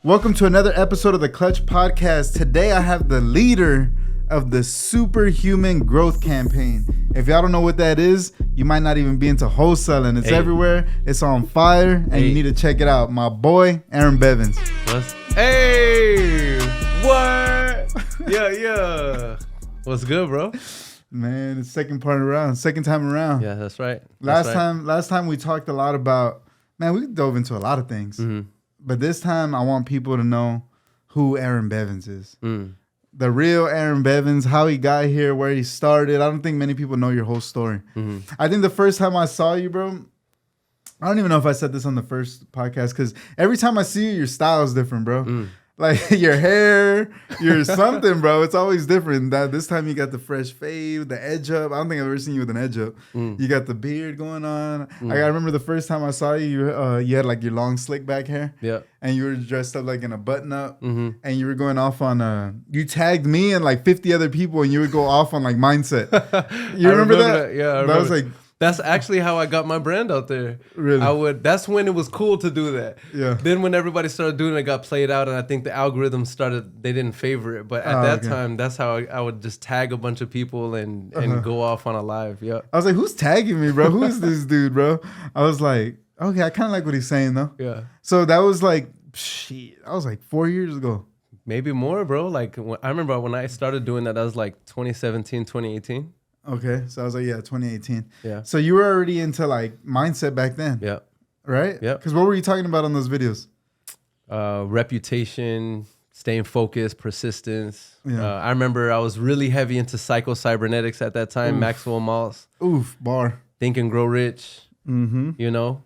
Welcome to another episode of the Clutch Podcast. Today I have the leader of the Superhuman Growth Campaign. If y'all don't know what that is, you might not even be into wholesaling. It's everywhere. It's on fire, and you need to check it out. My boy, Earon Bevans. Hey, what? Yeah. What's good, bro? Man, it's second time around. Yeah, that's right. Last time we talked a lot about, man, we dove into a lot of things. Mm-hmm. But this time I want people to know who Earon Bevans is. The real Earon Bevans, how he got here, where he started. I don't think many people know your whole story. Mm-hmm. I think the first time I saw you, bro, I don't even know if I said this on the first podcast, because every time I see you, your style is different, bro. Like your hair, your something, bro. It's always different. This time you got the fresh fade, the edge up. I don't think I've ever seen you with an edge up. You got the beard going on. I remember the first time I saw you, you had like your long slick back hair. Yeah. And you were dressed up like in a button up. And you were going off on, you tagged me and like 50 other people, and you would go off on like mindset. You remember that? Yeah, I remember. That was like, that's actually how I got my brand out there. Really? That's when it was cool to do that. Yeah. Then when everybody started doing it, it got played out, and I think the algorithm they didn't favor it. But at that time, that's how I would just tag a bunch of people and go off on a live. Yeah. I was like, who's tagging me, bro? Who is this dude, bro? I was like, okay, I kind of like what he's saying, though. Yeah. So that was like, I was like 4 years ago. Maybe more, bro. Like, I remember when I started doing that was like 2017, 2018. Okay, so I was like, 2018. Yeah. So you were already into like mindset back then. Yeah. Right? Yeah. Because what were you talking about on those videos? Reputation, staying focused, persistence. Yeah. I remember I was really heavy into psycho-cybernetics at that time, Maxwell Maltz. Bar. Think and Grow Rich. Mm-hmm. You know?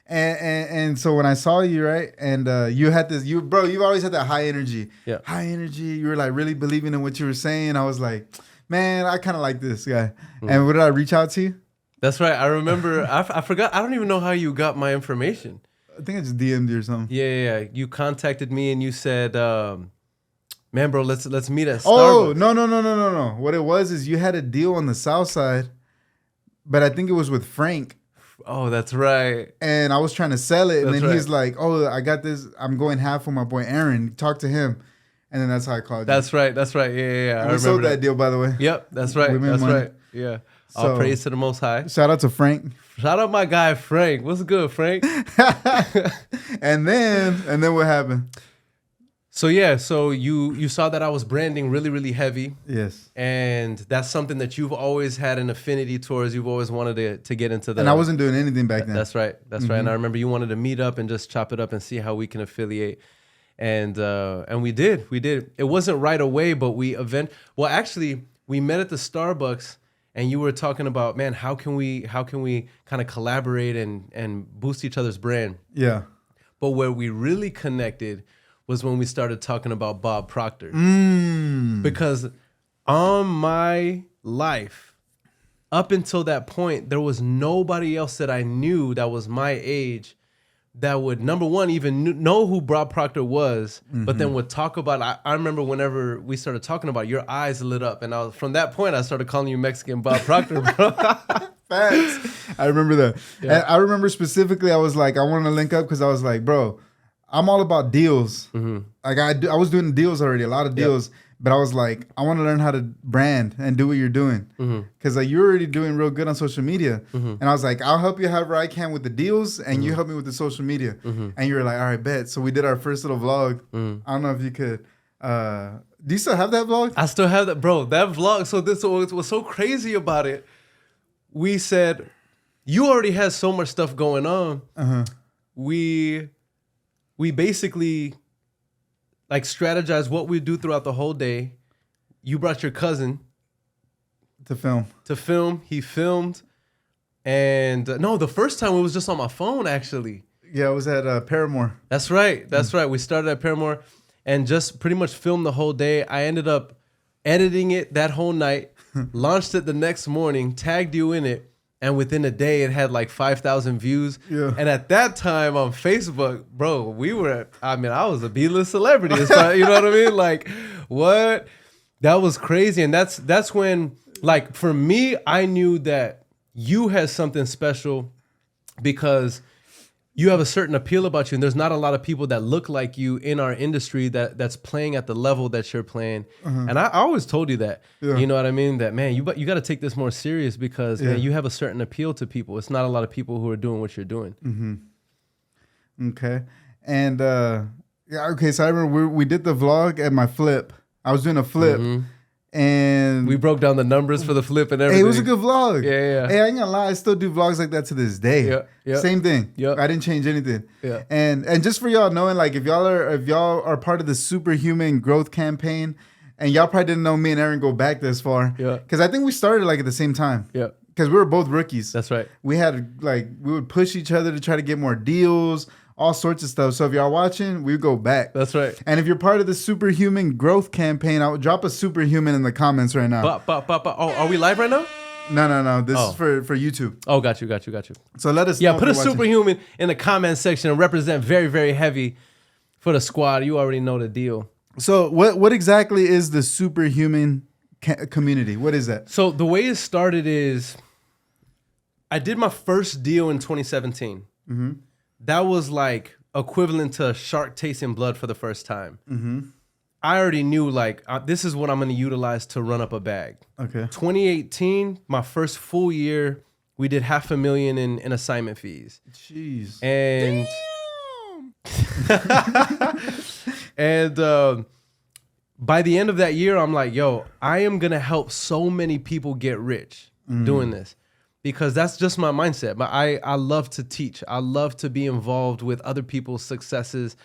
And so when I saw you, right, and you had this, you've always had that high energy. Yeah. High energy. You were like really believing in what you were saying. I was like, man, I kind of like this guy. And what did I reach out to you? That's right. I remember. I forgot. I don't even know how you got my information. I think I just DM'd you or something. Yeah. You contacted me and you said, man, bro, let's meet at Starbucks. Oh, no. What it was is you had a deal on the south side, but I think it was with Frank. Oh, that's right. And I was trying to sell it. And then he's like, oh, I got this. I'm going half with my boy Earon. Talk to him. And then that's how I called you. That's right. Yeah. And we sold that deal, by the way. Yep, that's right. That's money. Right. Yeah. All praise to the Most High. Shout out to Frank. Shout out my guy Frank. What's good, Frank? And then what happened? So you saw that I was branding really, really heavy. Yes. And that's something that you've always had an affinity towards. You've always wanted to get into that. And I wasn't doing anything back then. That's right. Right. And I remember you wanted to meet up and just chop it up and see how we can affiliate. And we did. It wasn't right away, but we met at the Starbucks, and you were talking about, man, how can we kind of collaborate and boost each other's brand? Yeah. But where we really connected was when we started talking about Bob Proctor. Because on my life, up until that point, there was nobody else that I knew that was my age that would, number one, even know who Bob Proctor was, but then would talk about it. I remember whenever we started talking about it, your eyes lit up. And from that point, I started calling you Mexican Bob Proctor, bro. Facts. I remember that. Yeah. And I remember specifically, I was like, I wanted to link up because I was like, bro, I'm all about deals. Like I was doing deals already, a lot of deals. But I was like, I want to learn how to brand and do what you're doing. Because like, you're already doing real good on social media. And I was like, I'll help you however I can with the deals, and you help me with the social media. And you were like, all right, bet. So we did our first little vlog. I don't know if you could. Do you still have that vlog? I still have that, bro. That vlog. So this was so crazy about it. We said, you already had so much stuff going on. We basically like strategize what we do throughout the whole day. You brought your cousin to film. He filmed. And no, the first time it was just on my phone, actually. Yeah, it was at Paramore. That's right. We started at Paramore and just pretty much filmed the whole day. I ended up editing it that whole night, launched it the next morning, tagged you in it. And within a day, it had like 5,000 views. Yeah. And at that time on Facebook, bro, I was a B-list celebrity. You know what I mean? Like, what? That was crazy. And that's when, like, for me, I knew that you had something special because you have a certain appeal about you, and there's not a lot of people that look like you in our industry that's playing at the level that you're playing. And I always told you that, you know what I mean? That, man, you got to take this more serious because man, you have a certain appeal to people. It's not a lot of people who are doing what you're doing. Okay. And okay, so I remember we did the vlog at my flip. I was doing a flip. And we broke down the numbers for the flip and everything. Hey, it was a good vlog. Yeah. Hey, I ain't gonna lie, I still do vlogs like that to this day. Yeah. Same thing. Yeah. I didn't change anything. Yeah. And just for y'all knowing, like if y'all are part of the Superhuman Growth Campaign, and y'all probably didn't know me and Earon go back this far. Yeah. Because I think we started like at the same time. Yeah. Because we were both rookies. That's right. We would push each other to try to get more deals, all sorts of stuff. So if y'all watching, we go back. That's right. And if you're part of the Superhuman Growth Campaign, I would drop a superhuman in the comments right now. Oh, are we live right now? No. This is for YouTube. Oh, got you. So let us know. Yeah, put a superhuman in the comment section and represent very, very heavy for the squad. You already know the deal. So what exactly is the Superhuman community? What is that? So the way it started is I did my first deal in 2017. That was like equivalent to shark tasting blood for the first time. I already knew like this is what I'm going to utilize to run up a bag. Okay. 2018, my first full year, we did $500,000 in assignment fees. Jeez. And and by the end of that year, I'm like, yo, I am going to help so many people get rich doing this. Because that's just my mindset. But I love to teach. I love to be involved with other people's successes.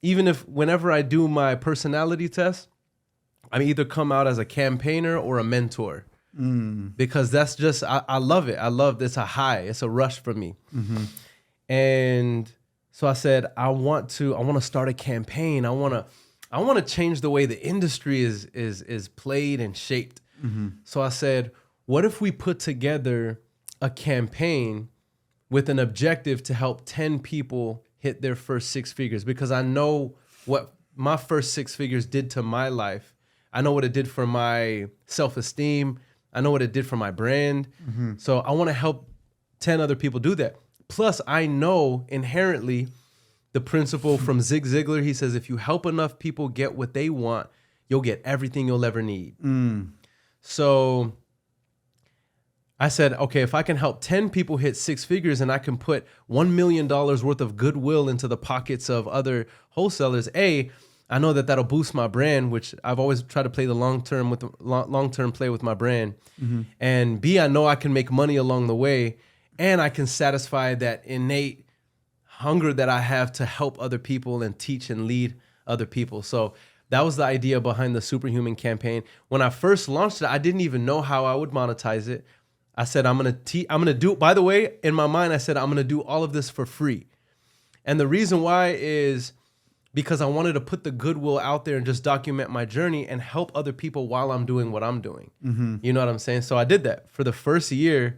Even if whenever I do my personality test, I either come out as a campaigner or a mentor. Because that's just, I love it. It's a high. It's a rush for me. And so I said, I want to start a campaign. I want to change the way the industry is played and shaped. So I said, what if we put together a campaign with an objective to help 10 people hit their first 6 figures? Because I know what my first 6 figures did to my life. I know what it did for my self-esteem. I know what it did for my brand. So I want to help 10 other people do that. Plus, I know inherently the principle from Zig Ziglar. He says, if you help enough people get what they want, you'll get everything you'll ever need. So I said, okay, if I can help 10 people hit 6 figures and I can put $1 million worth of goodwill into the pockets of other wholesalers, A, I know that that'll boost my brand, which I've always tried to play the long-term play with my brand. And B, I know I can make money along the way, and I can satisfy that innate hunger that I have to help other people and teach and lead other people. So that was the idea behind the Superhuman campaign. When I first launched it, I didn't even know how I would monetize it. I said, I'm gonna do, by the way, in my mind, I said, I'm gonna do all of this for free. And the reason why is because I wanted to put the goodwill out there and just document my journey and help other people while I'm doing what I'm doing. You know what I'm saying? So I did that. For the first year,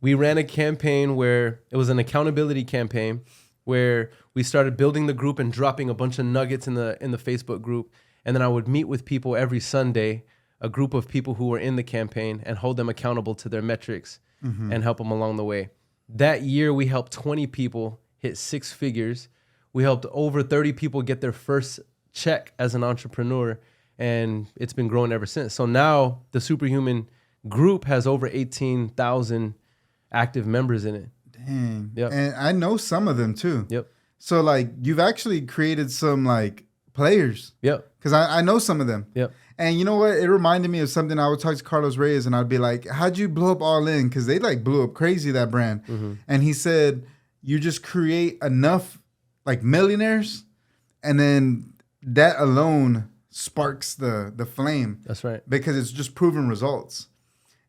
we ran a campaign where it was an accountability campaign where we started building the group and dropping a bunch of nuggets in the Facebook group. And then I would meet with people every Sunday, a group of people who were in the campaign, and hold them accountable to their metrics and help them along the way. That year, we helped 20 people hit 6 figures. We helped over 30 people get their first check as an entrepreneur, and it's been growing ever since. So now the Superhuman group has over 18,000 active members in it. Dang. Yep. And I know some of them too. Yep. So like you've actually created some like players. Yep. Because I know some of them. Yep. And you know what? It reminded me of something. I would talk to Carlos Reyes and I'd be like, how'd you blow up All In? Because they like blew up crazy, that brand. And he said, you just create enough like millionaires, and then that alone sparks the flame. That's right. Because it's just proven results.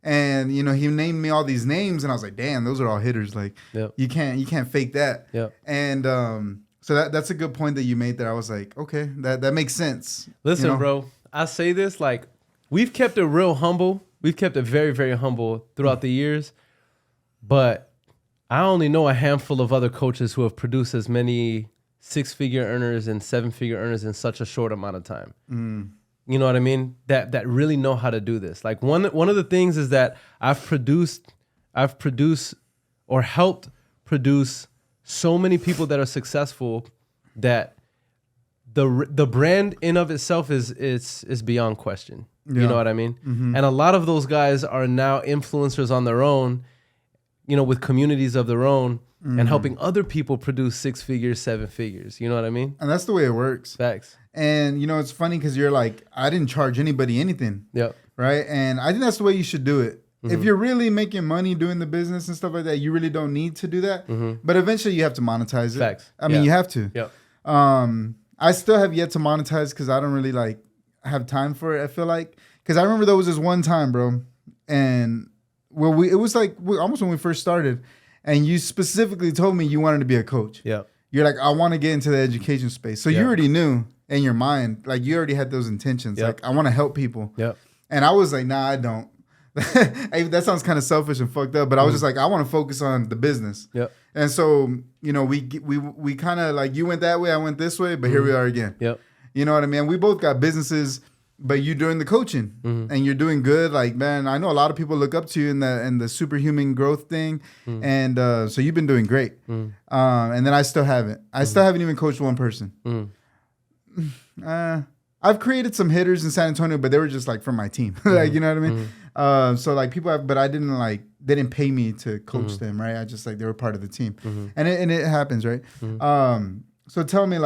And you know, he named me all these names, and I was like, "Damn, those are all hitters! Like, you can't fake that." And so that's a good point that you made there. I was like, okay, that makes sense. Listen, you know? bro, I say this like we've kept it real humble. We've kept it very, very humble throughout the years, but I only know a handful of other coaches who have produced as many 6-figure earners and 7-figure earners in such a short amount of time. You know what I mean? That really know how to do this. Like one of the things is that I've produced or helped produce so many people that are successful that the brand in of itself is beyond question. You know what I mean? And a lot of those guys are now influencers on their own, with communities of their own and helping other people produce 6 figures, 7 figures. You know what I mean? And that's the way it works. Facts. And, it's funny because you're like, I didn't charge anybody anything. Yep. Right? And I think that's the way you should do it. If you're really making money doing the business and stuff like that, you really don't need to do that. But eventually you have to monetize it. Facts. I mean, you have to. Yep. I still have yet to monetize because I don't really have time for it, I feel like. Because I remember there was this one time, bro, and it was almost when we first started, and you specifically told me you wanted to be a coach. Yeah. You're like, I want to get into the education space. So you already knew in your mind, you already had those intentions. Yep. Like, I want to help people. Yep. And I was like, nah, I don't. That sounds kind of selfish and fucked up, but I was just like, I want to focus on the business. Yep. And so, we kind of you went that way, I went this way, but here we are again. Yep. You know what I mean? We both got businesses, but you're doing the coaching and you're doing good. Like, man, I know a lot of people look up to you in the superhuman growth thing. And so you've been doing great. And then I still haven't. I still haven't even coached one person. I've created some hitters in San Antonio, but they were just from my team. You know what I mean? So people but I didn't they didn't pay me to coach them, right? I just they were part of the team. And it happens, right? So tell me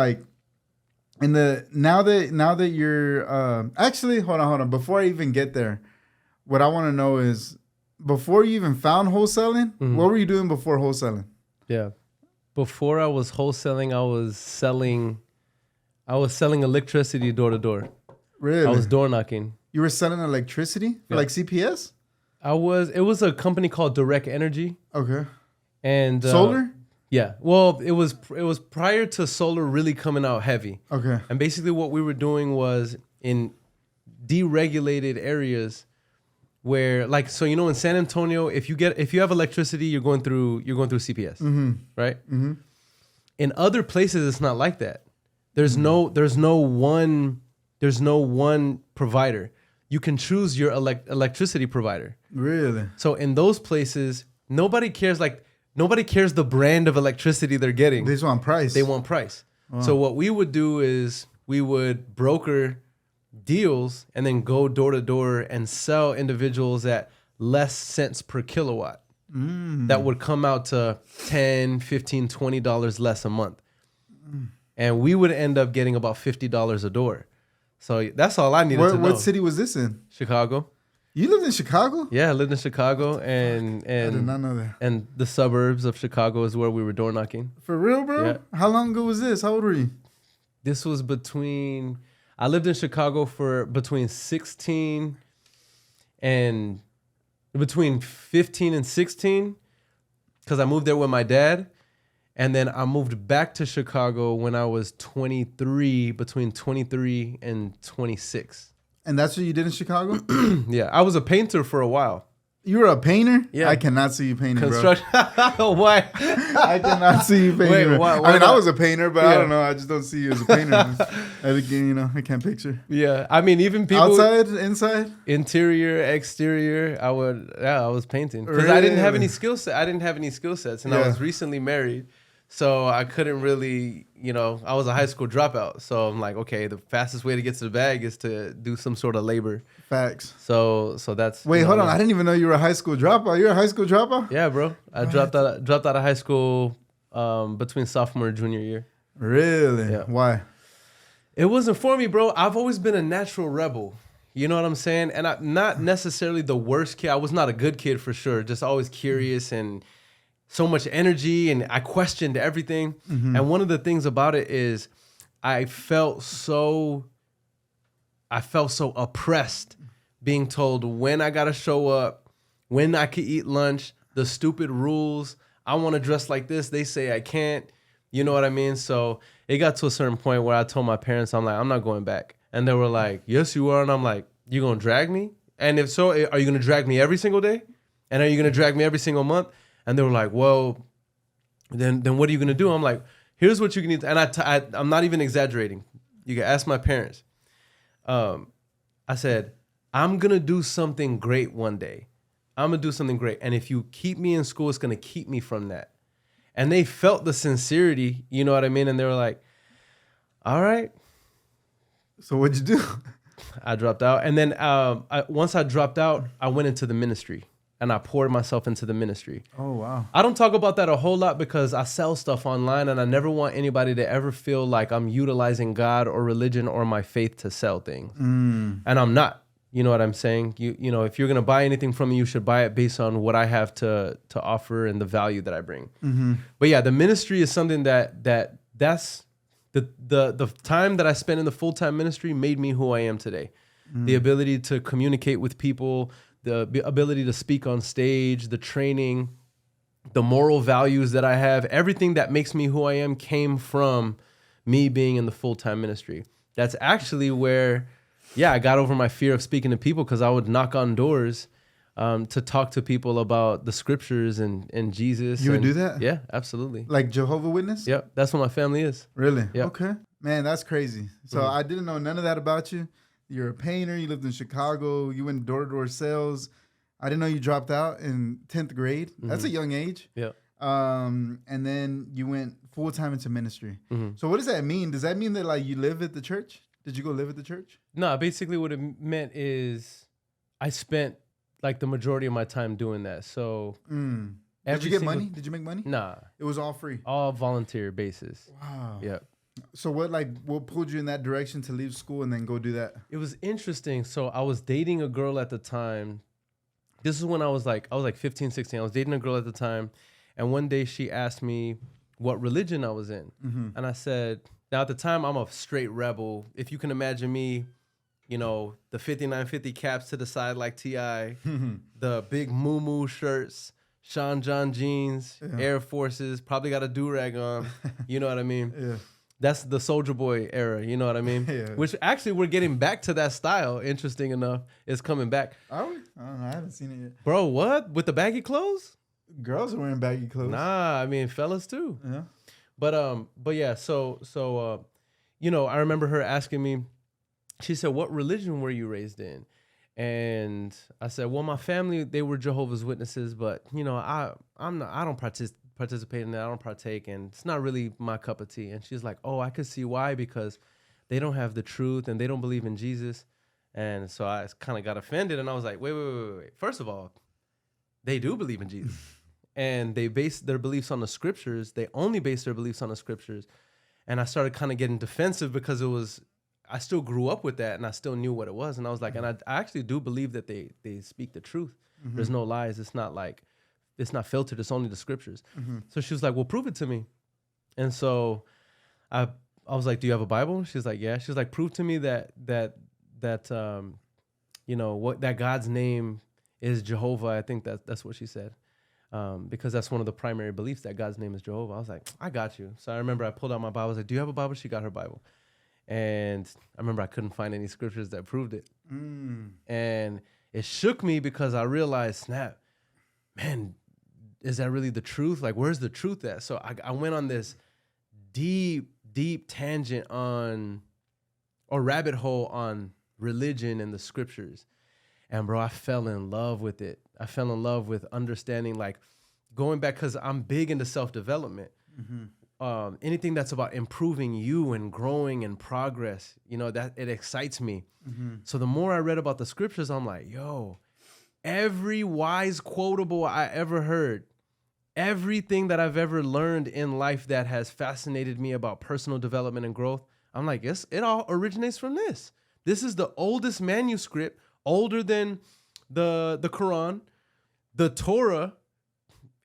now that you're actually hold on. Before I even get there, what I want to know is before you even found wholesaling, what were you doing before wholesaling? Yeah. Before I was wholesaling, I was selling electricity door to door. Really? I was door knocking. You were selling electricity for CPS? It was a company called Direct Energy. Okay. And solar? Yeah. Well, it was prior to solar really coming out heavy. Okay. And basically what we were doing was in deregulated areas where in San Antonio, if you have electricity, you're going through CPS. Right? In other places it's not like that. There's no one provider. You can choose your electricity provider. Really? So in those places, nobody cares the brand of electricity they're getting. They just want price. They want price. Wow. So what we would do is we would broker deals and then go door to door and sell individuals at less cents per kilowatt. That would come out to $10, $15, $20 less a month. And we would end up getting about $50 a door. So that's all I needed to know. What city was this in? Chicago. You lived in Chicago? Yeah, I lived in Chicago and I did not know that. And the suburbs of Chicago is where we were door knocking. For real, bro? Yeah. How long ago was this? How old were you? This was I lived in Chicago for between 15 and 16 because I moved there with my dad. And then I moved back to Chicago when I was 23, between 23 and 26. And that's what you did in Chicago? Yeah, I was a painter for a while. You were a painter? Yeah. I cannot see you painting, Construction. bro. Why? I cannot see you painting. Wait, why I was a painter, but I don't know. I just don't see you as a painter. I can't picture. Yeah, I mean, even people outside, inside, interior, exterior. I was painting because really? I didn't have any skill set. I didn't have any skill sets, and I was recently married. So I couldn't really, I was a high school dropout. So I'm like, okay, the fastest way to get to the bag is to do some sort of labor. Facts. So that's. Wait, hold on. I didn't even know you were a high school dropout. You're a high school dropout? Yeah, bro. I dropped out of high school between sophomore and junior year. Really? Yeah. Why? It wasn't for me, bro. I've always been a natural rebel. You know what I'm saying? And I'm not necessarily the worst kid. I was not a good kid for sure. Just always curious and so much energy, and I questioned everything. And one of the things about it is I felt so oppressed being told when I gotta show up, when I could eat lunch, the stupid rules. I want to dress like this. They say I can't. You know what I mean? So it got to a certain point where I told my parents, I'm like, I'm not going back. And they were like, yes, you are. And I'm like, you gonna drag me? And if so, are you gonna drag me every single day? And are you gonna drag me every single month? And they were like, well, then what are you going to do? I'm like, here's what you need. And I'm not even exaggerating. You can ask my parents. I said, I'm going to do something great one day. I'm going to do something great. And if you keep me in school, it's going to keep me from that. And they felt the sincerity, you know what I mean? And they were like, all right. So what'd you do? I dropped out. And then once I dropped out, I went into the ministry and I poured myself into the ministry. Oh, wow. I don't talk about that a whole lot because I sell stuff online and I never want anybody to ever feel like I'm utilizing God or religion or my faith to sell things. And I'm not. You know what I'm saying? You know, if you're going to buy anything from me, you should buy it based on what I have to offer and the value that I bring. But yeah, the ministry is something that's the time that I spent in the full-time ministry made me who I am today. The ability to communicate with people, the ability to speak on stage, the training, the moral values that I have, everything that makes me who I am came from me being in the full-time ministry. That's actually where, yeah, I got over my fear of speaking to people because I would knock on doors to talk to people about the scriptures and Jesus. You would do that? Yeah, absolutely. Like Jehovah's Witness? Yep, that's what my family is. Really? Yep. Okay. Man, that's crazy. So I didn't know none of that about you. You're a painter. You lived in Chicago. You went door-to-door sales. I didn't know you dropped out in 10th grade. That's a young age. Yeah. And then you went full-time into ministry. So what does that mean? Does that mean that like you live at the church? Did you go live at the church? No, basically what it meant is I spent like the majority of my time doing that. So did you get money? Did you make money? Nah. It was all free. All volunteer basis. Wow. Yeah. So what pulled you in that direction to leave school and then go do that? It was interesting. So I was dating a girl at the time. This is when I was like 15, 16. I was dating a girl at the time. And one day she asked me what religion I was in. And I said, now at the time I'm a straight rebel. If you can imagine me, you know, the 5950 caps to the side like T.I., the big moo shirts, Sean John jeans, Air Forces, probably got a do-rag on. You know what I mean? Yeah. That's the Soldier Boy era, you know what I mean? Yeah. Which actually we're getting back to that style, interesting enough. It's coming back. Are we? I don't know. I haven't seen it yet. Bro, what? With the baggy clothes? Girls are wearing baggy clothes. Nah, I mean fellas too. Yeah. But yeah, so you know, I remember her asking me, she said, "What religion were you raised in?" And I said, "Well, my family, they were Jehovah's Witnesses, but you know, I don't participate in that. I don't partake, and it's not really my cup of tea." And she's like, "Oh, I could see why, because they don't have the truth and they don't believe in Jesus." And so I kind of got offended, and I was like, wait. First of all, they do believe in Jesus. And they base their beliefs on the scriptures. They only base their beliefs on the scriptures. And I started kind of getting defensive because I still grew up with that and I still knew what it was. And I was like, and I actually do believe that they speak the truth. There's no lies. It's not filtered. It's only the scriptures. So she was like, well, prove it to me. And so I was like, do you have a Bible? She's like, yeah. She's like, prove to me that you know, that God's name is Jehovah. I think that's what she said. Because that's one of the primary beliefs, that God's name is Jehovah. I was like, I got you. So I remember I pulled out my Bible. I was like, do you have a Bible? She got her Bible. And I remember I couldn't find any scriptures that proved it. And it shook me because I realized, snap, man, is that really the truth? Like, where's the truth at? So I went on this deep tangent rabbit hole on religion and the scriptures. And bro, I fell in love with it. I fell in love with understanding, like going back, because I'm big into self-development. Anything that's about improving you and growing and progress, you know, that it excites me. So the more I read about the scriptures, I'm like, yo, every wise quotable I ever heard, everything that I've ever learned in life that has fascinated me about personal development and growth, I'm like, it all originates from this. This is the oldest manuscript, older than the Quran. The Torah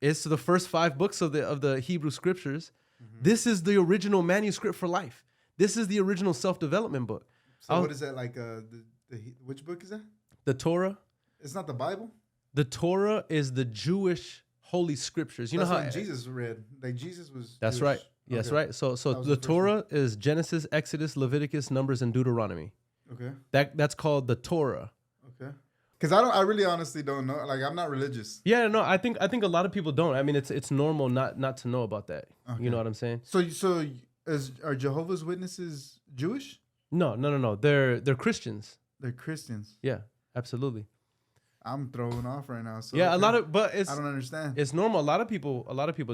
is the first 5 books of the Hebrew scriptures. This is the original manuscript for life. This is the original self-development book. So what is that, like which book is that? The Torah. It's not the Bible? The Torah is the Jewish holy scriptures. You That's know how what Jesus read. Like Jesus was That's Jewish. right. Yes, Okay. right. So the Torah is Genesis, Exodus, Leviticus, Numbers, and Deuteronomy. Okay. That's called the Torah. Okay. Because I really honestly don't know. Like, I'm not religious. Yeah, no, I think a lot of people don't. I mean, it's normal not to know about that. Okay. You know what I'm saying? So are Jehovah's Witnesses Jewish? No. They're Christians. They're Christians. Yeah, absolutely. I'm thrown off right now. So yeah, okay. but I don't understand. It's normal. A lot of people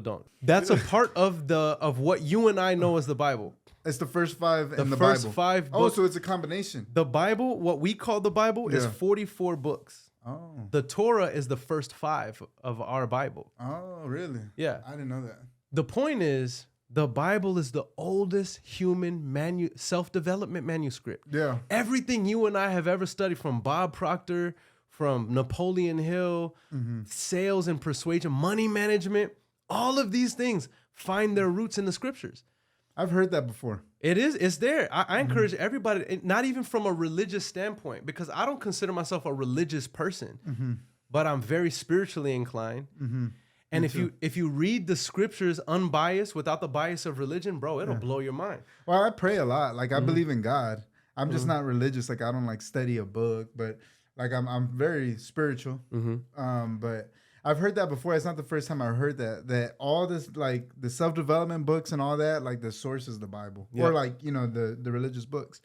don't. That's a part of what you and I know as the Bible. It's the first five in the first Bible. 5 Oh, books. so it's a combination. The Bible, what we call the Bible, is 44 books. Oh. The Torah is the first 5 of our Bible. Oh, really? Yeah. I didn't know that. The point is, the Bible is the oldest human self-development manuscript. Yeah. Everything you and I have ever studied, from Bob Proctor, from Napoleon Hill, sales and persuasion, money management, all of these things find their roots in the scriptures. I've heard that before. It's there. I encourage everybody, not even from a religious standpoint, because I don't consider myself a religious person, but I'm very spiritually inclined. And if you read the scriptures unbiased, without the bias of religion, bro, it'll blow your mind. Well, I pray a lot. Like, I believe in God. I'm just not religious. Like, I don't like study a book, but like I'm very spiritual. But I've heard that before. It's not the first time I heard that all this, like the self-development books and all that, like the source is the Bible, or like, you know, the religious books.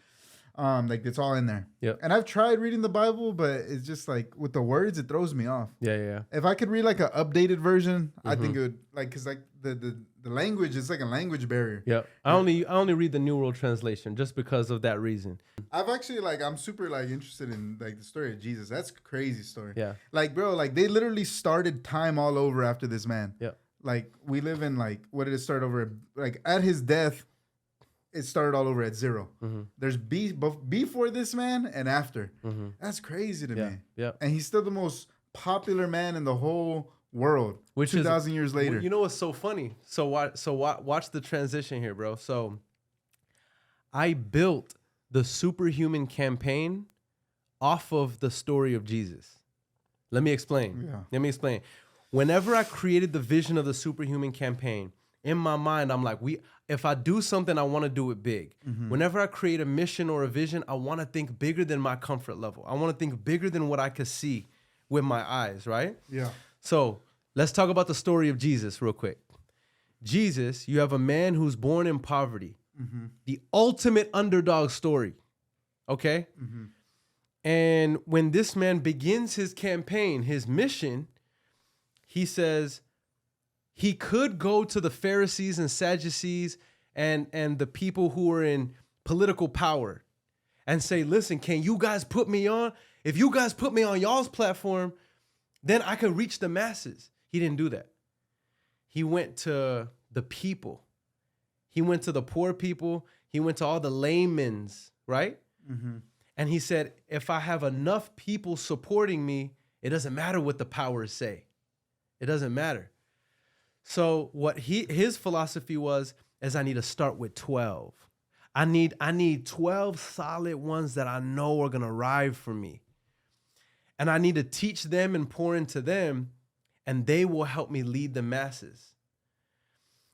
Like it's all in there. Yeah. And I've tried reading the Bible, but it's just like with the words, it throws me off. Yeah. If I could read like an updated version, I think it would, like, cause like the language is like a language barrier. Yeah. I only read the New World Translation just because of that reason. I've actually, like, I'm super like interested in like the story of Jesus. That's a crazy story. Yeah. Like, bro, like they literally started time all over after this man. Yeah. Like, we live in, like, what did it start over? Like, at his death, it started all over at 0. There's before this man and after. That's crazy to me. Yeah. And he's still the most popular man in the whole world. Which 2,000 years later. You know what's so funny? So watch the transition here, bro. So I built the Superhuman campaign off of the story of Jesus. Let me explain. Yeah. Whenever I created the vision of the Superhuman campaign, in my mind, I'm like, if I do something, I want to do it big. Whenever I create a mission or a vision, I want to think bigger than my comfort level. I want to think bigger than what I could see with my eyes, right? Yeah. So let's talk about the story of Jesus real quick. Jesus, you have a man who's born in poverty, the ultimate underdog story, okay? And when this man begins his campaign, his mission, he says he could go to the Pharisees and Sadducees and the people who are in political power and say, listen, can you guys put me on? If you guys put me on y'all's platform, then I could reach the masses. He didn't do that. He went to the people. He went to the poor people. He went to all the laymen's, right? And he said, if I have enough people supporting me, it doesn't matter what the powers say. It doesn't matter. So what his philosophy was is I need to start with 12. I need 12 solid ones that I know are going to ride for me. And I need to teach them and pour into them, and they will help me lead the masses.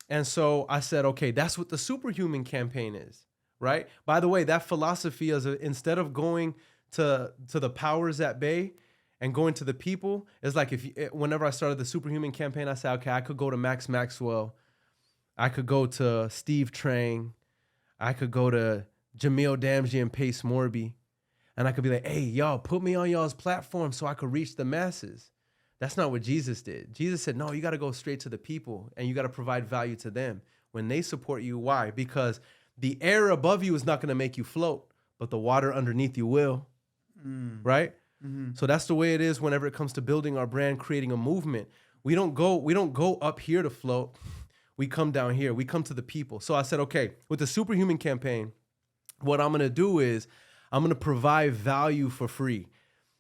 And so I said, okay, that's what the Superhuman campaign is, right? By the way, that philosophy is instead of going to the powers at bay and going to the people, it's like whenever I started the Superhuman campaign, I said, okay, I could go to Max Maxwell. I could go to Steve Trang. I could go to Jamil Damji and Pace Morby. And I could be like, hey, y'all, put me on y'all's platform so I could reach the masses. That's not what Jesus did. Jesus said, no, you got to go straight to the people and you got to provide value to them. When they support you, why? Because the air above you is not going to make you float, but the water underneath you will, right? So that's the way it is whenever it comes to building our brand, creating a movement. We don't go up here to float. We come down here. We come to the people. So I said, okay, with the Superhuman campaign, what I'm going to do is I'm going to provide value for free.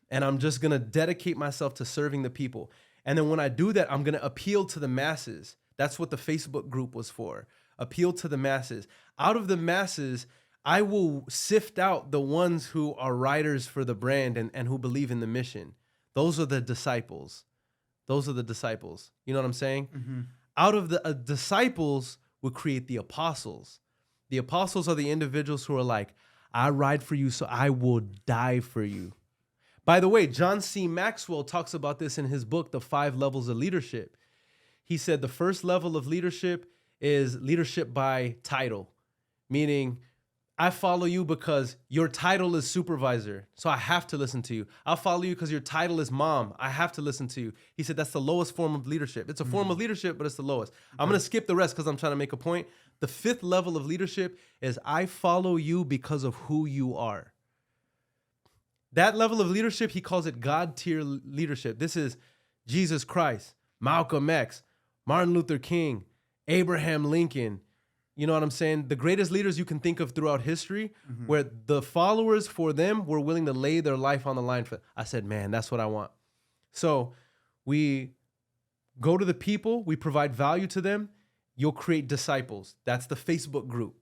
And I'm just going to dedicate myself to serving the people. And then when I do that, I'm going to appeal to the masses. That's what the Facebook group was for. Appeal to the masses. Out of the masses, I will sift out the ones who are riders for the brand and who believe in the mission. Those are the disciples. Those are the disciples. You know what I'm saying? Out of the disciples will create the apostles. The apostles are the individuals who are like, I ride for you, so I will die for you. By the way, John C. Maxwell talks about this in his book, The 5 Levels of Leadership. He said the first level of leadership is leadership by title, meaning I follow you because your title is supervisor, so I have to listen to you. I'll follow you because your title is mom. I have to listen to you. He said that's the lowest form of leadership. It's a form of leadership, but it's the lowest. I'm going to skip the rest because I'm trying to make a point. The fifth level of leadership is I follow you because of who you are. That level of leadership, he calls it God tier leadership. This is Jesus Christ, Malcolm X, Martin Luther King, Abraham Lincoln. You know what I'm saying? The greatest leaders you can think of throughout history, where the followers for them were willing to lay their life on the line for. I said, man, that's what I want. So we go to the people, we provide value to them. You'll create disciples. That's the Facebook group.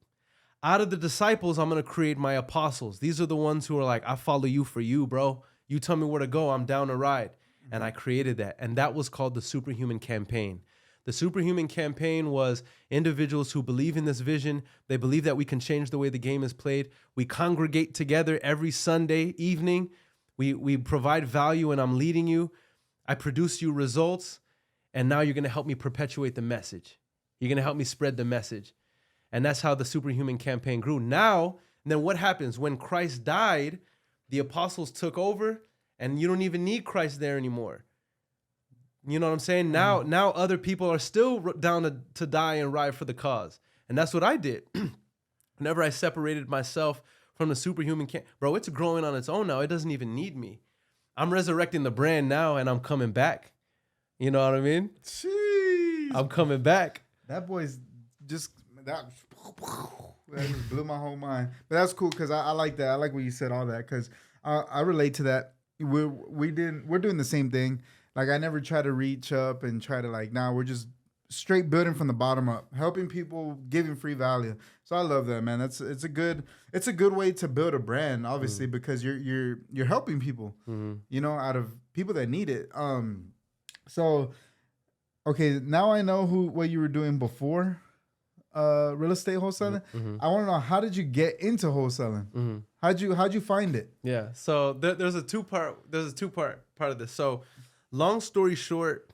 Out of the disciples, I'm going to create my apostles. These are the ones who are like, I follow you for you, bro. You tell me where to go. I'm down to ride. And I created that. And that was called the Superhuman Campaign. The Superhuman Campaign was individuals who believe in this vision. They believe that we can change the way the game is played. We congregate together every Sunday evening. We provide value and I'm leading you. I produce you results. And now you're going to help me perpetuate the message. You're going to help me spread the message. And that's how the Superhuman Campaign grew. Now, then what happens? When Christ died, the apostles took over and you don't even need Christ there anymore. You know what I'm saying? Now other people are still down to die and ride for the cause. And that's what I did. Whenever I separated myself from the Superhuman Campaign, bro, it's growing on its own now. It doesn't even need me. I'm resurrecting the brand now and I'm coming back. You know what I mean? Jeez. I'm coming back. That boy's just... That just blew my whole mind. But that's cool because I like that. I like what you said, all that, because I relate to that. We're doing the same thing. Like, I never try to reach up and try to we're just straight building from the bottom up, helping people, giving free value. So I love that, man. It's a good way to build a brand, obviously, because you're helping people, out of people that need it. So okay, now I know what you were doing before. Real estate wholesaling. I want to know, how did you get into wholesaling? How'd you find it? Yeah. So there's a two-part of this. So long story short,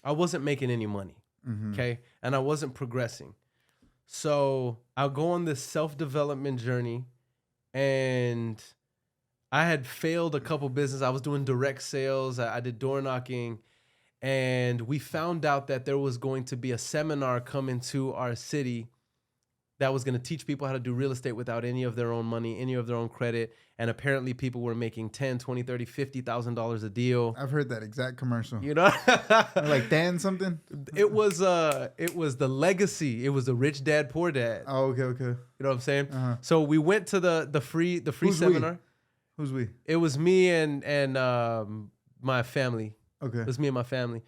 I wasn't making any money. Okay. And I wasn't progressing. So I'll go on this self-development journey and I had failed a couple business. I was doing direct sales. I did door knocking. And we found out that there was going to be a seminar coming to our city that was going to teach people how to do real estate without any of their own money, any of their own credit. And apparently people were making $10,000, $20,000, $30,000, $50,000 a deal. I've heard that exact commercial. You know? Like Dan something? It was the legacy. It was the Rich Dad, Poor Dad. Oh, okay. You know what I'm saying? So we went to the free seminar. Who's we? It was me and my family. Okay. It was me and my family.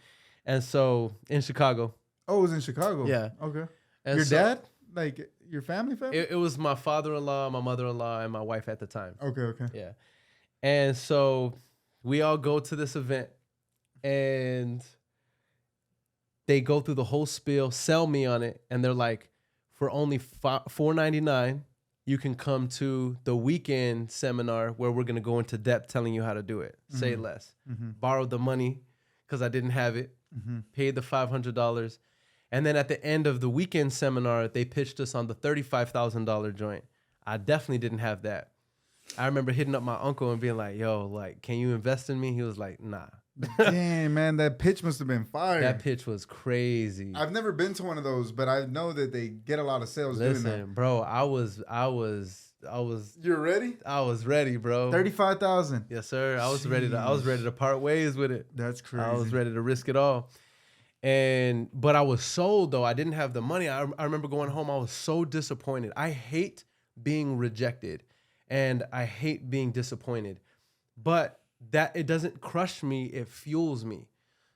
And so in Chicago. Oh, it was in Chicago? Yeah. Okay. And your dad? Like your family? It was my father-in-law, my mother-in-law, and my wife at the time. Okay. Yeah. And so we all go to this event and they go through the whole spiel, sell me on it. And they're like, for only $4.99, you can come to the weekend seminar where we're going to go into depth telling you how to do it. Say less. Borrowed the money because I didn't have it. Paid the $500. And then at the end of the weekend seminar, they pitched us on the $35,000 joint. I definitely didn't have that. I remember hitting up my uncle and being like, yo, like, can you invest in me? He was like, nah. Damn, man, that pitch must have been fire. That pitch was crazy. I've never been to one of those, but I know that they get a lot of sales doing that. Listen, bro, I was. You're ready? I was ready, bro. 35,000. Yes, sir. I was ready to part ways with it. That's crazy. I was ready to risk it all. But I was sold though. I didn't have the money. I remember going home. I was so disappointed. I hate being rejected, and I hate being disappointed. But that it doesn't crush me, it fuels me.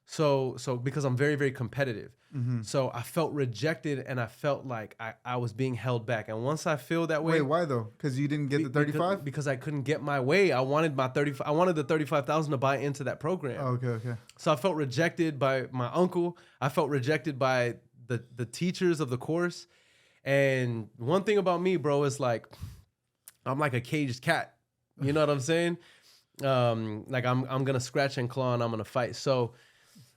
So because I'm very, very competitive. So I felt rejected and I felt like I was being held back. And once I feel that way. Wait, why though? Because you didn't get the 35? Because I couldn't get my way. I wanted the 35,000 to buy into that program. Oh, okay. So I felt rejected by my uncle. I felt rejected by the teachers of the course. And one thing about me, bro, is like I'm like a caged cat. You know what I'm saying? Like I'm gonna scratch and claw and I'm gonna fight. So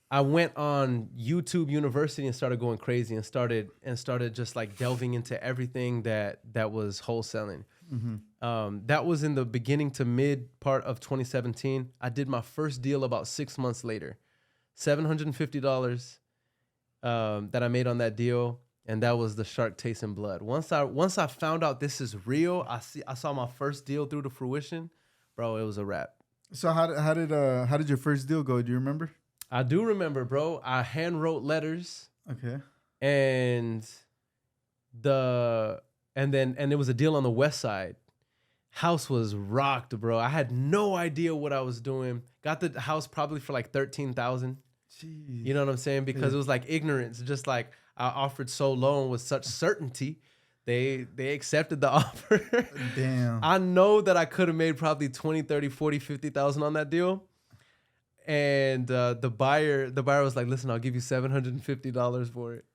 I went on YouTube University and started going crazy and started just like delving into everything that was wholesaling. That was in the beginning to mid part of 2017. I did my first deal about 6 months later, $750 that I made on that deal, and that was the Shark Tasting Blood. Once I found out this is real, I saw my first deal through to fruition, bro. It was a wrap. So how did your first deal go? Do you remember? I do remember, bro. I hand wrote letters. Okay. And it was a deal on the west side. House was rocked, bro. I had no idea what I was doing. Got the house probably for like $13,000. You know what I'm saying? Because it was like ignorance. Just like I offered so low and with such certainty, they accepted the offer. Damn. I know that I could have made probably 20, 30, 40, 50,000 on that deal. And the buyer was like, listen, I'll give you $750 for it.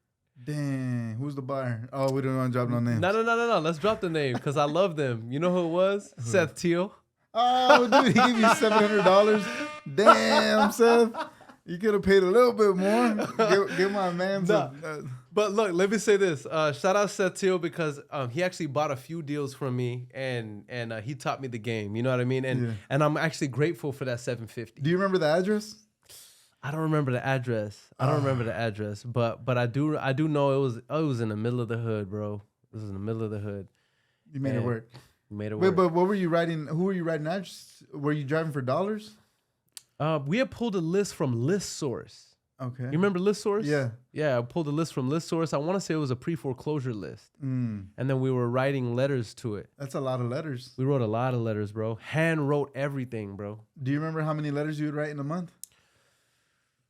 Dang, who's the buyer? Oh, we don't want to drop no names. No. Let's drop the name because I love them. You know who it was? Who? Seth Teal. Oh, dude, he gave you $700. Damn, Seth. You could have paid a little bit more. Give my man some. But look, let me say this. Shout out Seth Teal because he actually bought a few deals from me and he taught me the game. You know what I mean? And I'm actually grateful for that $750. Do you remember the address? I don't remember the address. But I do know it was in the middle of the hood, bro. It was in the middle of the hood. You made it work. Wait, but what were you writing? Who were you writing address? Were you driving for dollars? We had pulled a list from ListSource. Okay. You remember ListSource? Yeah. Yeah, I pulled a list from ListSource. I want to say it was a pre-foreclosure list. And then we were writing letters to it. That's a lot of letters. We wrote a lot of letters, bro. Hand wrote everything, bro. Do you remember how many letters you would write in a month?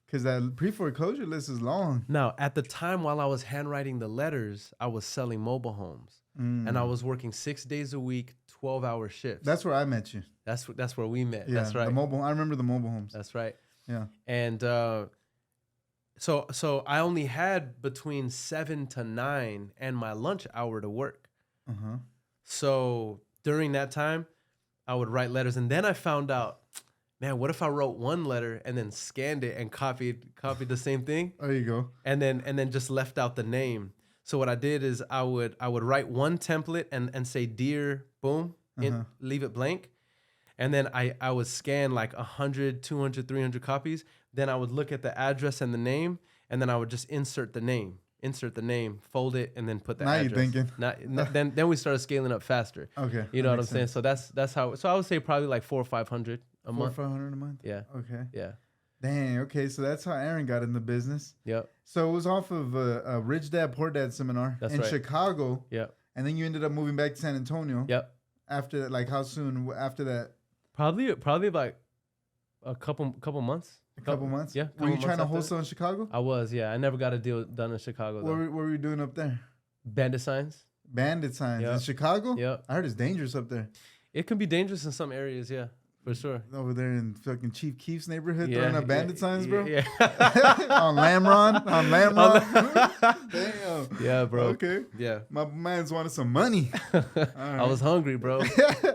Because that pre-foreclosure list is long. Now, at the time while I was handwriting the letters, I was selling mobile homes. And I was working 6 days a week, 12-hour shifts. That's where I met you. That's where we met. Yeah, that's right. I remember the mobile homes. That's right. Yeah. And so I only had between 7 to 9 and my lunch hour to work. So during that time, I would write letters. And then I found out, man, what if I wrote one letter and then scanned it and copied the same thing? There you go. And then just left out the name. So what I did is I would write one template and say dear, boom, leave it blank. And then I would scan like 100, 200, 300 copies. Then I would look at the address and the name, and then I would just insert the name, fold it, and then put the address. Now you're thinking. Then we started scaling up faster. Okay. You know what I'm saying? So that's how. So I would say probably like 400 or 500 a month. 400 or 500 a month? Yeah. Okay. Yeah. Dang, okay. So that's how Earon got in the business. Yep. So it was off of a Rich Dad, Poor Dad seminar in Chicago. Yep. And then you ended up moving back to San Antonio. Yep. After that, like how soon after that? Probably like a couple months. A couple months? Yeah. Were you trying to wholesale in Chicago? I was, yeah. I never got a deal done in Chicago, though. What were you doing up there? Bandit signs. Bandit signs. Yep. In Chicago? Yep. I heard it's dangerous up there. It can be dangerous in some areas, yeah. For sure. Over there in fucking Chief Keef's neighborhood throwing up bandit signs, bro? Yeah. On Lamron? Damn. Yeah, bro. Okay. Yeah. My man's wanted some money. Right. I was hungry, bro.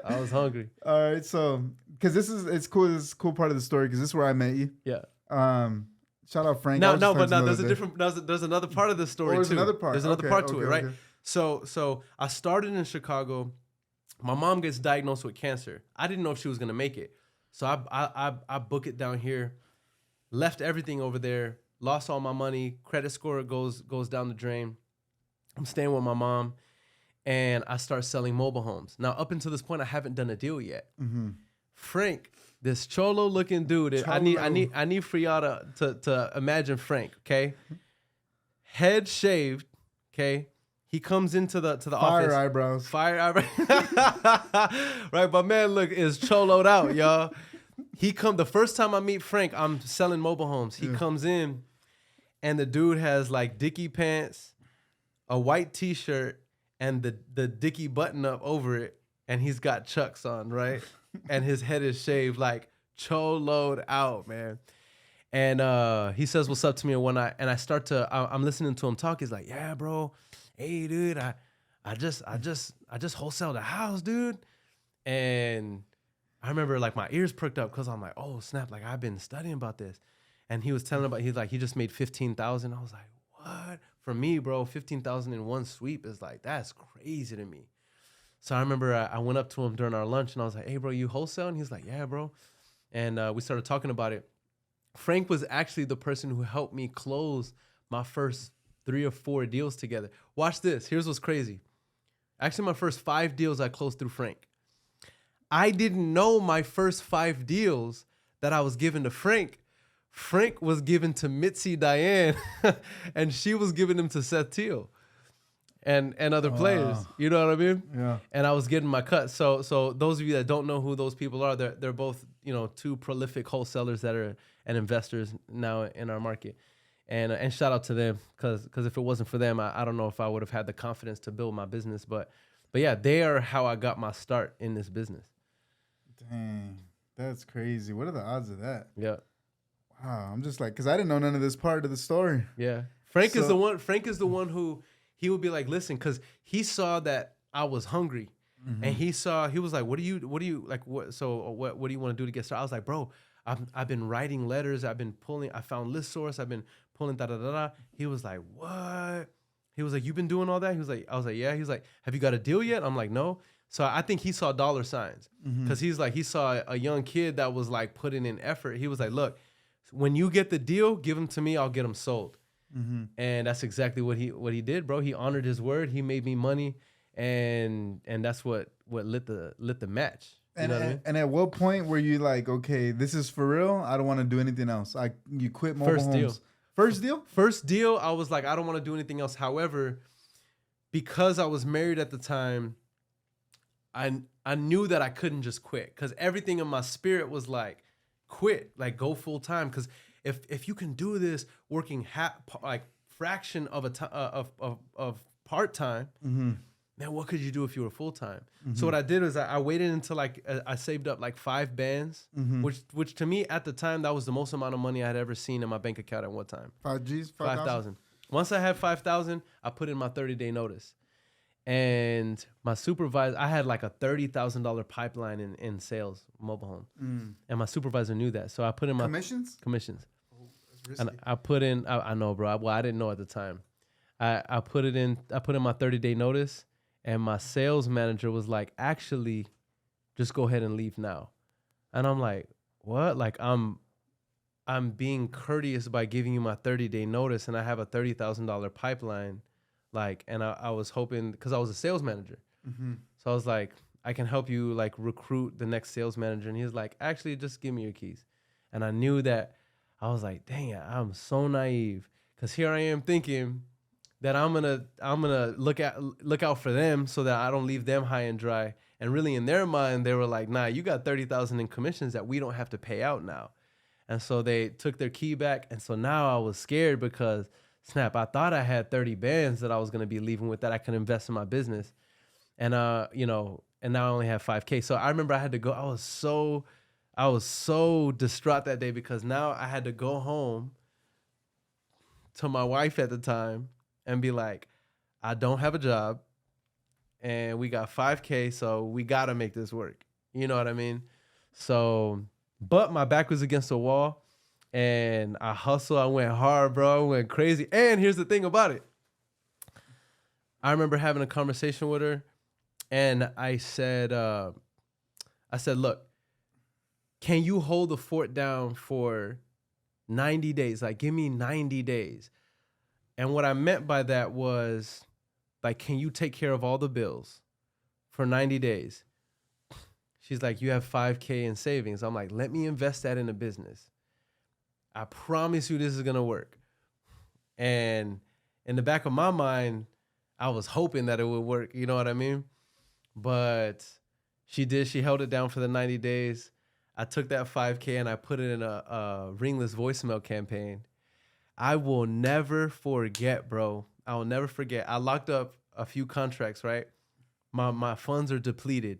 I was hungry. All right. So, because it's cool. This is a cool part of the story because this is where I met you. Yeah. Shout out Frank. There's another part of the story, too. There's another part. There's another part to it, right? Okay. So I started in Chicago. My mom gets diagnosed with cancer. I didn't know if she was gonna make it, so I book it down here. Left everything over there. Lost all my money. Credit score goes down the drain. I'm staying with my mom, and I start selling mobile homes. Now, up until this point, I haven't done a deal yet. Frank, this cholo looking dude. I need for y'all to imagine Frank. Okay, head shaved. Okay. He comes into the office. Fire eyebrows. Right, but man, look, is choloed out, y'all. The first time I meet Frank, I'm selling mobile homes. He comes in, and the dude has like Dickie pants, a white T-shirt, and the Dickie button up over it, and he's got Chucks on, right? And his head is shaved, like choloed out, man. And he says, "What's up?" to me one night, and I'm listening to him talk. He's like, "Yeah, bro. Hey, dude, I just wholesaled a house, dude." And I remember like my ears perked up because I'm like, oh snap, like I've been studying about this. And he was telling about, he's like, he just made 15,000. I was like, what? For me, bro, 15,000 in one sweep is like, that's crazy to me. So I remember I went up to him during our lunch and I was like, hey, bro, you wholesale? And he's like, yeah, bro. And we started talking about it. Frank was actually the person who helped me close my first 3 or 4 deals together. Watch this. Here's what's crazy. Actually, my first 5 deals I closed through Frank. I didn't know my first 5 deals that I was giving to Frank. Frank was given to Mitzi Diane, and she was giving them to Seth Teal and other players. You know what I mean? Yeah. And I was getting my cut. So those of you that don't know who those people are, they're both, 2 prolific wholesalers that are and investors now in our market. And shout out to them because if it wasn't for them, I don't know if I would have had the confidence to build my business. But yeah, they are how I got my start in this business. Dang, that's crazy. What are the odds of that? Yeah. Wow, I'm just like, because I didn't know none of this part of the story. Yeah. Frank is the one who he would be like, listen, because he saw that I was hungry. Mm-hmm. And he was like, what do you like? What do you want to do to get started? I was like, bro, I've been writing letters. I found list source. I've been pulling da. He was like, what? He was like, you've been doing all that? I was like, yeah. He's like, have you got a deal yet? I'm like, no. So I think he saw dollar signs because he saw a young kid that was like putting in effort. He was like, look, when you get the deal, give them to me. I'll get them sold. Mm-hmm. And that's exactly what he did, bro. He honored his word. He made me money. And that's what lit the match. You know what I mean? And at what point were you like, okay, this is for real? I don't want to do anything else. You quit mobile homes. First deal? First deal, I was like, I don't want to do anything else. However, because I was married at the time, I knew that I couldn't just quit because everything in my spirit was like, quit, like go full time. Because if you can do this working fraction of of part time. Mm-hmm. Man, what could you do if you were full time? Mm-hmm. So what I did was I waited until I saved up like 5 bands, mm-hmm. which to me at the time that was the most amount of money I had ever seen in my bank account at one time. 5,000. Once I had 5,000, I put in my 30-day notice, and my supervisor, I had like a $30,000 pipeline in sales mobile home, and my supervisor knew that, so I put in my commissions. Oh, that's risky. And I put in, I know, bro. Well, I didn't know at the time. I put in my 30-day notice. And my sales manager was like, actually, just go ahead and leave now. And I'm like, what? Like, I'm being courteous by giving you my 30-day notice, and I have a $30,000 pipeline. Like, and I was hoping, because I was a sales manager. Mm-hmm. So I was like, I can help you like recruit the next sales manager. And he was like, actually, just give me your keys. And I knew that. I was like, dang it, I'm so naive. Because here I am thinking that I'm gonna look out for them so that I don't leave them high and dry. And really in their mind, they were like, nah, you got 30,000 in commissions that we don't have to pay out now. And so they took their key back. And so now I was scared because snap, I thought I had 30 bands that I was gonna be leaving with that I could invest in my business. And and now I only have 5K. So I remember I had to go, I was so distraught that day because now I had to go home to my wife at the time and be like, I don't have a job and we got 5K, so we got to make this work. You know what I mean? So, but my back was against the wall and I hustled. I went hard, bro. I went crazy. And here's the thing about it. I remember having a conversation with her and I said, look, can you hold the fort down for 90 days? Like, give me 90 days. And what I meant by that was, like, can you take care of all the bills for 90 days? She's like, you have 5K in savings. I'm like, let me invest that in a business. I promise you this is going to work. And in the back of my mind, I was hoping that it would work. You know what I mean? But she did. She held it down for the 90 days. I took that 5K and I put it in a ringless voicemail campaign. I will never forget, bro. I will never forget. I locked up a few contracts, right? My funds are depleted.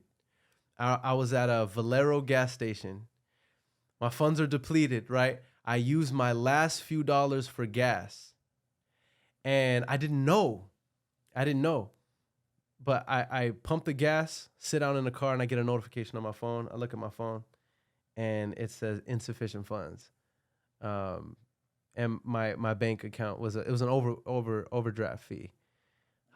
I was at a Valero gas station. My funds are depleted, right? I used my last few dollars for gas. And I didn't know. But I pump the gas, sit down in the car, and I get a notification on my phone. I look at my phone, and it says insufficient funds. And my bank account was an overdraft fee.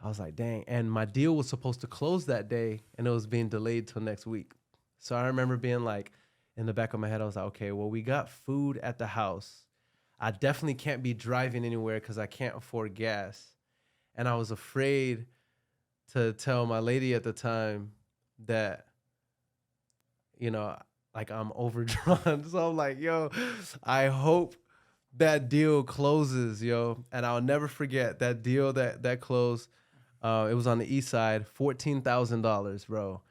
I was like, dang. And my deal was supposed to close that day, and it was being delayed till next week. So I remember being like, in the back of my head, I was like, okay, well, we got food at the house. I definitely can't be driving anywhere because I can't afford gas. And I was afraid to tell my lady at the time that, you know, like I'm overdrawn. So I'm like, yo, I hope that deal closes, yo. And I'll never forget that deal that closed. It was on the east side, $14,000, bro.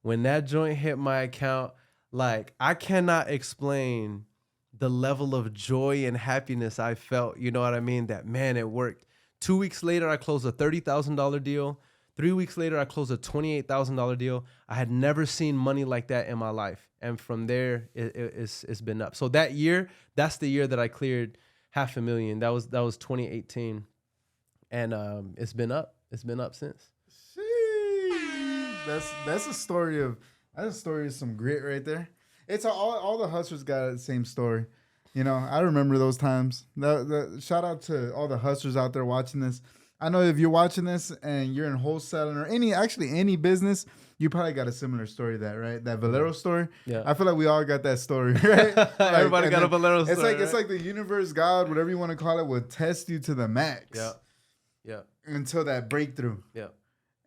When that joint hit my account, like I cannot explain the level of joy and happiness I felt. You know what I mean? That, man, it worked. 2 weeks later, I closed a $30,000 deal. 3 weeks later, I closed a $28,000 deal. I had never seen money like that in my life. And from there, it's been up. So that year, that's the year that I cleared $500,000. That was 2018. And it's been up. It's been up since. That's a story of some grit right there. It's all the hustlers got the same story. You know, I remember those times. Shout out to all the hustlers out there watching this. I know if you're watching this and you're in wholesaling or any business, you probably got a similar story to that, right? That Valero story. Yeah. I feel like we all got that story, right? Like, everybody got a Valero story. It's like the universe, God, whatever you want to call it, will test you to the max. Yeah. Yeah. Until that breakthrough. Yeah.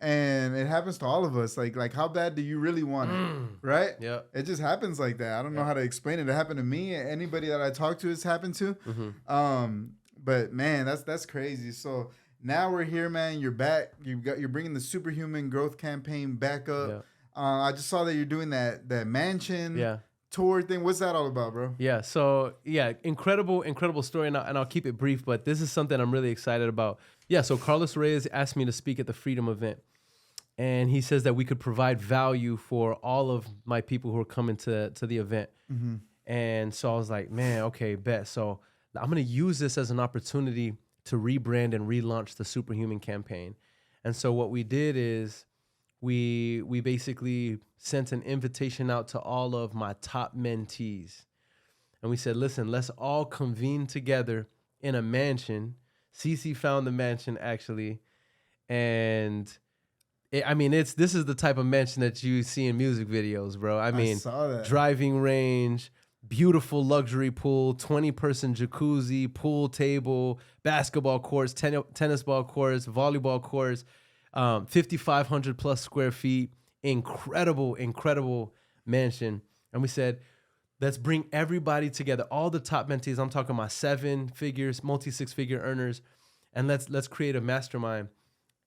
And it happens to all of us. Like how bad do you really want it? Right? Yeah. It just happens like that. I don't know how to explain it. It happened to me. Anybody that I talk to, it's happened to. Mm-hmm. But man, that's crazy. So now we're here, man. You're back. You're bringing the Superhuman Growth Campaign back up. Yeah. I just saw that you're doing that mansion tour thing. What's that all about, bro? Yeah. So incredible story, and I'll keep it brief. But this is something I'm really excited about. Yeah. So Carlos Reyes asked me to speak at the Freedom event, and he says that we could provide value for all of my people who are coming to the event. Mm-hmm. And so I was like, man, okay, bet. So I'm gonna use this as an opportunity to rebrand and relaunch the Superhuman campaign. And so what we did is we basically sent an invitation out to all of my top mentees. And we said, listen, let's all convene together in a mansion. CC found the mansion, actually. And this is the type of mansion that you see in music videos, bro. I saw that. Driving range, beautiful luxury pool, 20-person jacuzzi, pool table, basketball courts, tennis ball courts, volleyball courts, 5,500 plus square feet, incredible mansion. And we said, let's bring everybody together, all the top mentees. I'm talking about 7 figures, multi-6-figure earners, and let's create a mastermind.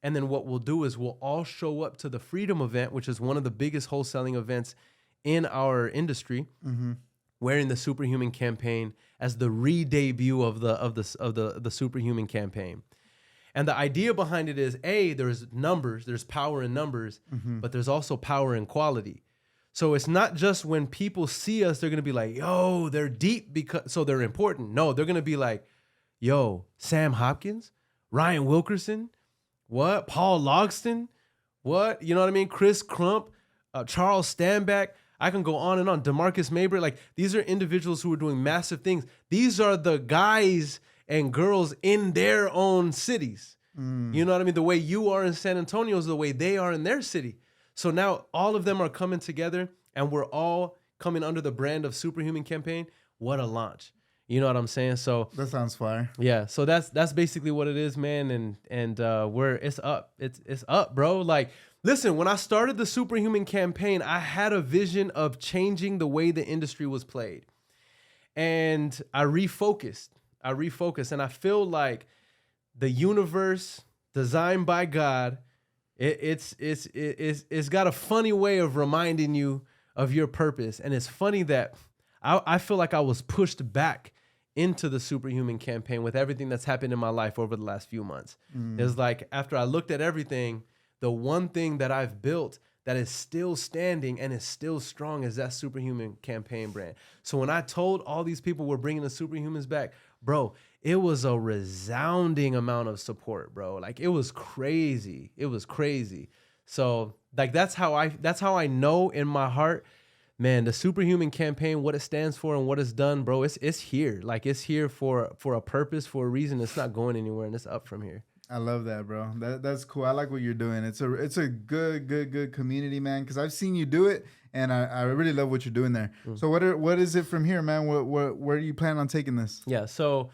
And then what we'll do is we'll all show up to the Freedom event, which is one of the biggest wholesaling events in our industry. Mm-hmm. Wearing the Superhuman campaign as the re-debut of the Superhuman campaign. And the idea behind it is, there's numbers, there's power in numbers, but there's also power in quality. So it's not just when people see us, they're going to be like, yo, they're deep so they're important. No, they're going to be like, yo, Sam Hopkins, Ryan Wilkerson, what? Paul Logston, what? You know what I mean? Chris Crump, Charles Stanback. I can go on and on. DeMarcus Maber, like these are individuals who are doing massive things. These are the guys and girls in their own cities. You know what I mean? The way you are in San Antonio is the way they are in their city. So now all of them are coming together and we're all coming under the brand of Superhuman campaign. What a launch. You know what I'm saying? So that sounds fire. Yeah. So that's basically what it is, man. And it's up. It's up, bro. Like, listen, when I started the Superhuman campaign, I had a vision of changing the way the industry was played. And I refocused. And I feel like the universe designed by God, it's got a funny way of reminding you of your purpose. And it's funny that I feel like I was pushed back into the Superhuman campaign with everything that's happened in my life over the last few months. It's like after I looked at everything, the one thing that I've built that is still standing and is still strong is that Superhuman campaign brand. So when I told all these people we're bringing the Superhumans back, bro, it was a resounding amount of support, bro. Like it was crazy. So like that's how I know in my heart, man, the Superhuman campaign, what it stands for and what it's done, bro, it's here. Like it's here for a purpose, for a reason. It's not going anywhere and it's up from here. I love that, bro. That's cool. I like what you're doing. It's a good community, man. Because I've seen you do it, and I really love what you're doing there. So what is it from here, man? Where do you plan on taking this? Yeah. So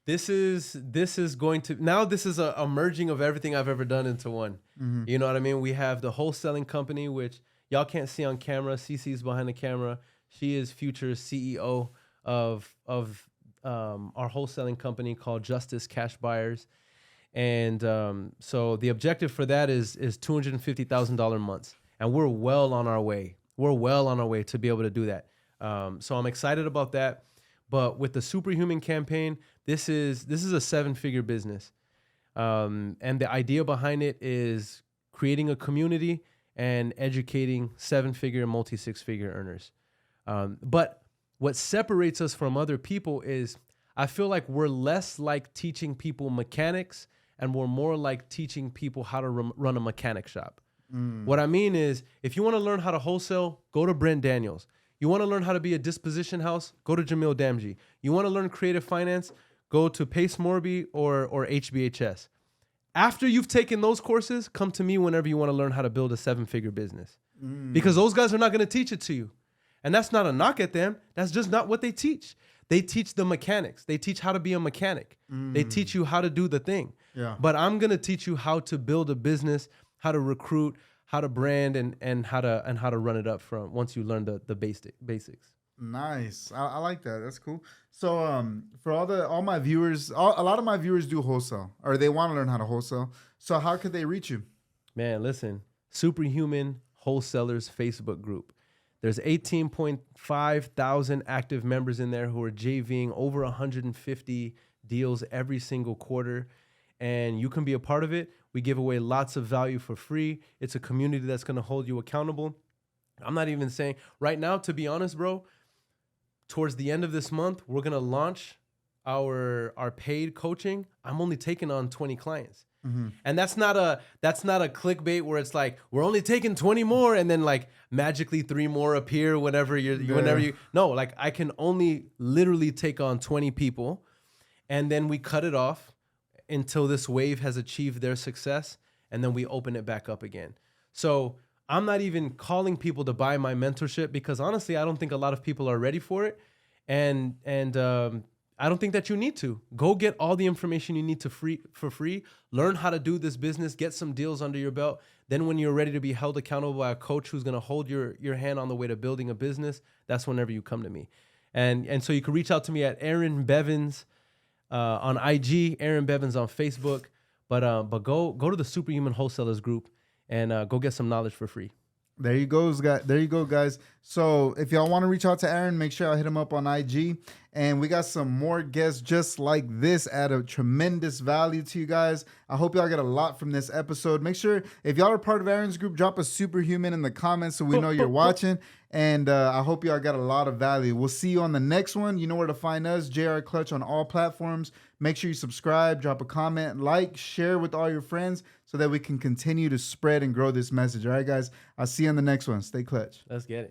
this is going to now. This is a merging of everything I've ever done into one. You know what I mean? We have the wholesaling company, which y'all can't see on camera. Cece's behind the camera. She is future CEO of our wholesaling company called Justice Cash Buyers. And so the objective for that is $250,000 months, and we're well on our way. We're well on our way to be able to do that. So I'm excited about that. But with the Superhuman campaign, this is a 7-figure business, and the idea behind it is creating a community and educating 7-figure and multi-6-figure earners. But what separates us from other people is I feel like we're less like teaching people mechanics, and we're more like teaching people how to run a mechanic shop. What I mean is, if you want to learn how to wholesale, go to Brent Daniels. You want to learn how to be a disposition house, go to Jamil Damji. You want to learn creative finance, go to Pace Morby or HBHS. After you've taken those courses, come to me whenever you want to learn how to build a 7-figure business. Because those guys are not going to teach it to you. And that's not a knock at them. That's just not what they teach. They teach the mechanics. They teach how to be a mechanic. They teach you how to do the thing. Yeah. But I'm going to teach you how to build a business, how to recruit, how to brand, and how to run it up from once you learn the basics. Nice. I like that. That's cool. So for all my viewers, a lot of my viewers do wholesale, or they want to learn how to wholesale. So how could they reach you? Man, listen, Superhuman Wholesalers Facebook group. There's 18.5 thousand active members in there who are JVing over 150 deals every single quarter. And you can be a part of it. We give away lots of value for free. It's a community that's going to hold you accountable. I'm not even saying right now, to be honest, bro, towards the end of this month, we're going to launch our paid coaching. I'm only taking on 20 clients. And that's not a clickbait where it's like, we're only taking 20 more and then like magically 3 more appear whenever you no, like I can only literally take on 20 people, and then we cut it off until this wave has achieved their success, and then we open it back up again. So I'm not even calling people to buy my mentorship, because honestly, I don't think a lot of people are ready for it. And I don't think that you need to. Go get all the information you need for free. Learn how to do this business. Get some deals under your belt. Then when you're ready to be held accountable by a coach who's going to hold your hand on the way to building a business, that's whenever you come to me. And so you can reach out to me at Earon Bevans on IG, Earon Bevans on Facebook. But go to the Superhuman Wholesalers group and go get some knowledge for free. There you go, guys. So if y'all want to reach out to Earon, make sure y'all hit him up on IG. And we got some more guests just like this at a tremendous value to you guys. I hope y'all get a lot from this episode. Make sure, if y'all are part of Aaron's group, drop a Superhuman in the comments so we know you're watching. And I hope y'all got a lot of value. We'll see you on the next one. You know where to find us, JR Clutch on all platforms. Make sure you subscribe, drop a comment, like, share with all your friends so that we can continue to spread and grow this message. All right, guys. I'll see you on the next one. Stay clutch. Let's get it.